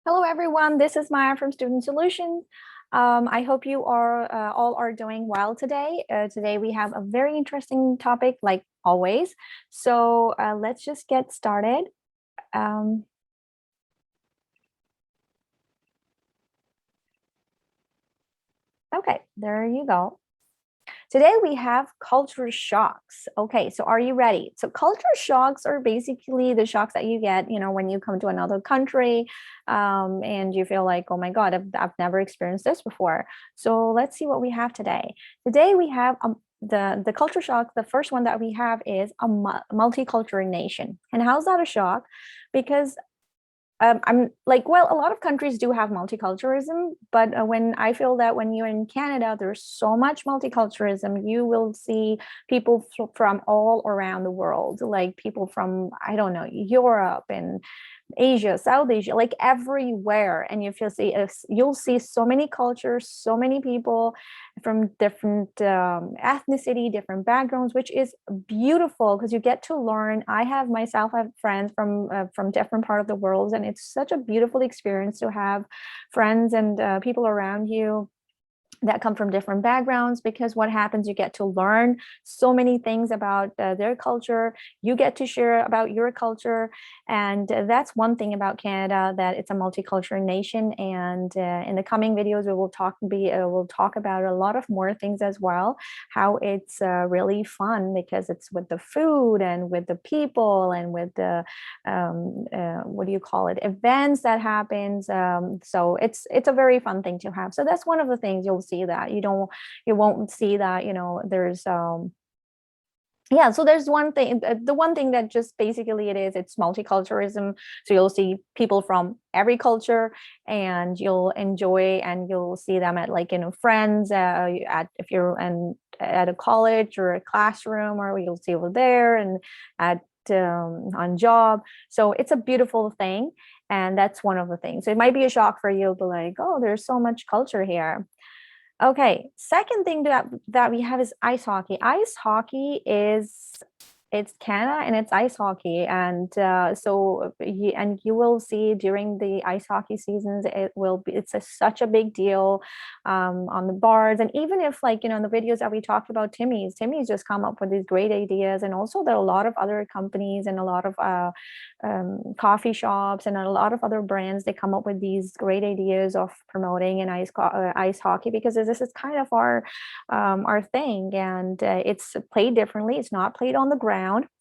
Hello, everyone. This is Maya from Student Solutions. I hope you are all are doing well today. Today we have a very interesting topic, like always. So let's just get started. Um, okay, there you go. Today we have culture shocks. Okay, so are you ready? So culture shocks are basically the shocks that you get, when you come to another country, and you feel like, oh my God, I've never experienced this before. So let's see what we have today. Today we have the culture shock. The first one that we have is a multicultural nation. And how's that a shock? Because I'm like, well, a lot of countries do have multiculturalism, but when I feel that when you're in Canada, there's so much multiculturalism, you will see people from all around the world, like people from, I don't know, Europe and Asia, South Asia, like everywhere. And if you'll see so many cultures, so many people from different ethnicity, different backgrounds, which is beautiful because you get to learn. I have friends from different part of the world, and it's such a beautiful experience to have friends and people around you that come from different backgrounds, because what happens, you get to learn so many things about their culture, you get to share about your culture. And that's one thing about Canada, that it's a multicultural nation. And in the coming videos we'll talk about a lot of more things as well, how it's really fun because it's with the food and with the people and with the what do you call it, events that happens. So it's a very fun thing to have. So that's one of the things you'll see that you won't see that, there's yeah, so there's one thing, the one thing that just basically it's multiculturalism. So you'll see people from every culture, and you'll enjoy, and you'll see them at, like, friends, at if you're at a college or a classroom, or you'll see over there, and at on job. So it's a beautiful thing, and that's one of the things. So it might be a shock for you, but like, oh, there's so much culture here. Okay, second thing that we have is ice hockey. Ice hockey is, it's Canada and it's ice hockey. And and you will see during the ice hockey seasons, such a big deal on the bars. And even if, like, in the videos that we talked about, Timmy's just come up with these great ideas. And also there are a lot of other companies and a lot of coffee shops and a lot of other brands. They come up with these great ideas of promoting an ice hockey, because this is kind of our thing. And it's played differently. It's not played on the ground,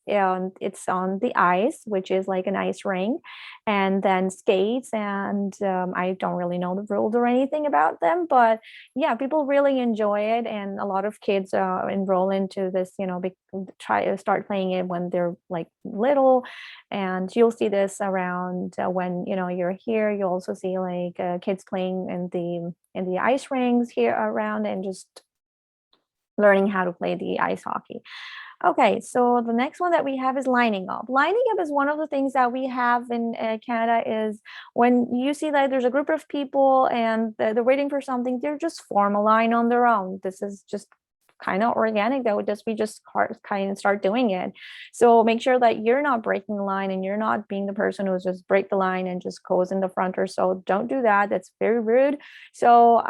and it's on the ice, which is like an ice rink, and then skates. And I don't really know the rules or anything about them, but yeah, people really enjoy it. And a lot of kids enroll into this, try to start playing it when they're like little. And you'll see this around when you're here. You also see, like, kids playing in the ice rinks here around, and just learning how to play the ice hockey. Okay, so the next one that we have is lining up. Lining up is one of the things that we have in Canada. Is when you see that there's a group of people and they're waiting for something, they're just form a line on their own. This is just kind of organic, that would just we just kind of start doing it. So make sure that you're not breaking the line, and you're not being the person who's just break the line and just goes in the front or so. Don't do that. That's very rude. So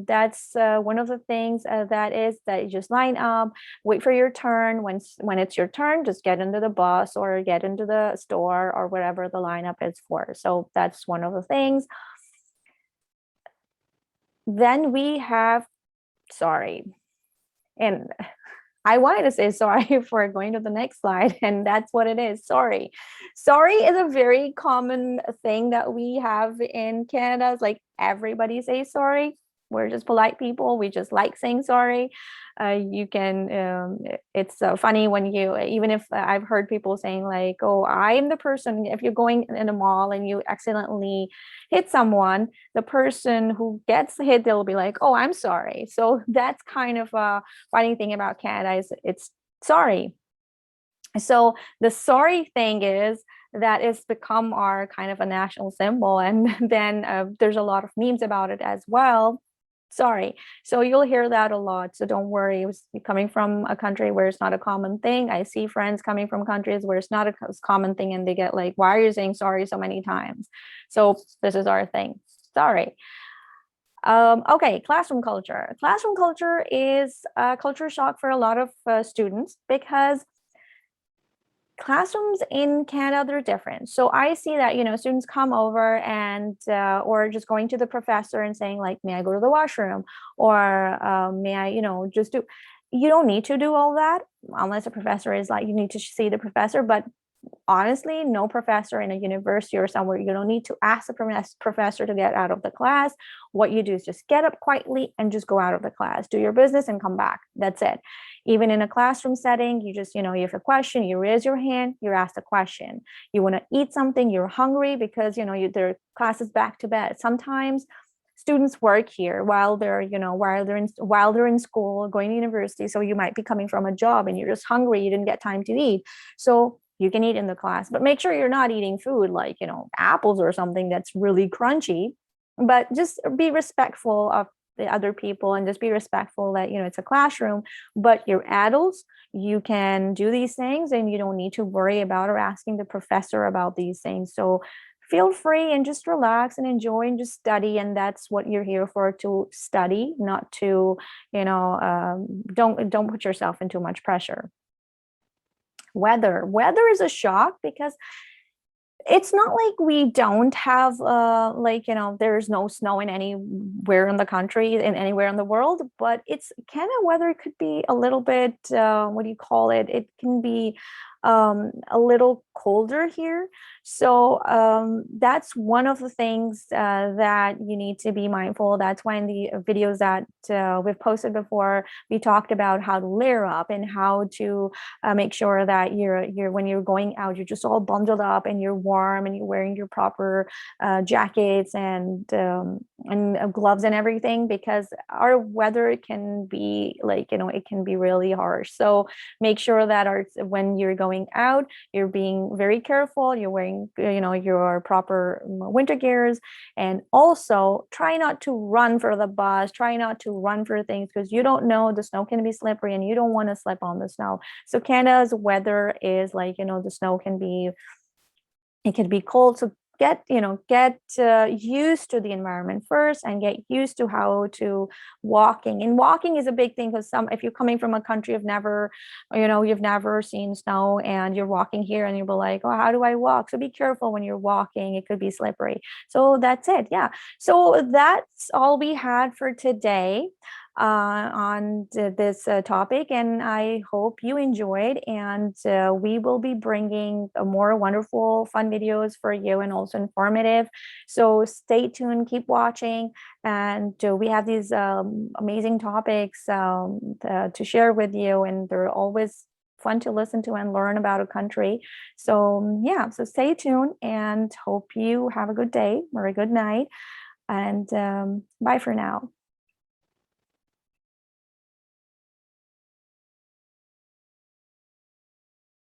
that's one of the things that you just line up, wait for your turn. When it's your turn, just get into the bus or get into the store or wherever the lineup is for. So that's one of the things. Then we have, sorry, and I wanted to say sorry for going to the next slide, and that's what it is. Sorry. Sorry is a very common thing that we have in Canada. It's like everybody says sorry. We're just polite people. We just like saying sorry. You can, it's so funny when even if I've heard people saying, like, oh, I'm the person, if you're going in a mall and you accidentally hit someone, the person who gets hit, they'll be like, oh, I'm sorry. So that's kind of a funny thing about Canada, is it's sorry. So the sorry thing is that it's become our kind of a national symbol. And then there's a lot of memes about it as well. Sorry. So you'll hear that a lot. So don't worry. It was coming from a country where it's not a common thing. I see friends coming from countries where it's not a common thing and they get like, why are you saying sorry so many times? So this is our thing. Sorry. Okay, classroom culture. Classroom culture is a culture shock for a lot of students because classrooms in Canada, they're different. So I see that, students come over and, or just going to the professor and saying like, may I go to the washroom? Or may I, just do, you don't need to do all that unless the professor is like, you need to see the professor. But honestly, no professor in a university or somewhere, you don't need to ask the professor to get out of the class. What you do is just get up quietly and just go out of the class, do your business and come back. That's it. Even in a classroom setting, you just, you have a question, you raise your hand, you're asked a question. You want to eat something, you're hungry because, their class is back to bed. Sometimes students work here while they're in school, going to university. So you might be coming from a job and you're just hungry, you didn't get time to eat. So you can eat in the class, but make sure you're not eating food like, apples or something that's really crunchy, but just be respectful of the other people and just be respectful that, it's a classroom, but you're adults, you can do these things and you don't need to worry about or asking the professor about these things. So feel free and just relax and enjoy and just study. And that's what you're here for, to study, not to, don't put yourself in too much pressure. Weather is a shock because it's not like we don't have there's no snow in anywhere in the country and anywhere in the world, but it's kind of weather could be a little bit what do you call it, it can be a little colder here. So that's one of the things that you need to be mindful. That's why in the videos that we've posted before, we talked about how to layer up and how to make sure that you're when you're going out, you're just all bundled up and you're warm and you're wearing your proper jackets and gloves and everything, because our weather can be it can be really harsh. So make sure that when you're going out, you're being very careful, you're wearing your proper winter gears, and also try not to run for the bus, try not to run for things, because you don't know, the snow can be slippery and you don't want to slip on the snow. So Canada's weather is the snow can be, it can be cold. So get used to the environment first and get used to how to walking. And walking is a big thing, because if you're coming from a country you've never seen snow and you're walking here and you'll be like, oh, how do I walk? So be careful when you're walking, it could be slippery. So that's it. Yeah, so that's all we had for today on this topic, and I hope you enjoyed, and we will be bringing more wonderful fun videos for you and also informative. So stay tuned, keep watching, and we have these amazing topics to share with you, and they're always fun to listen to and learn about a country. So yeah, so stay tuned and hope you have a good day or a good night, and bye for now.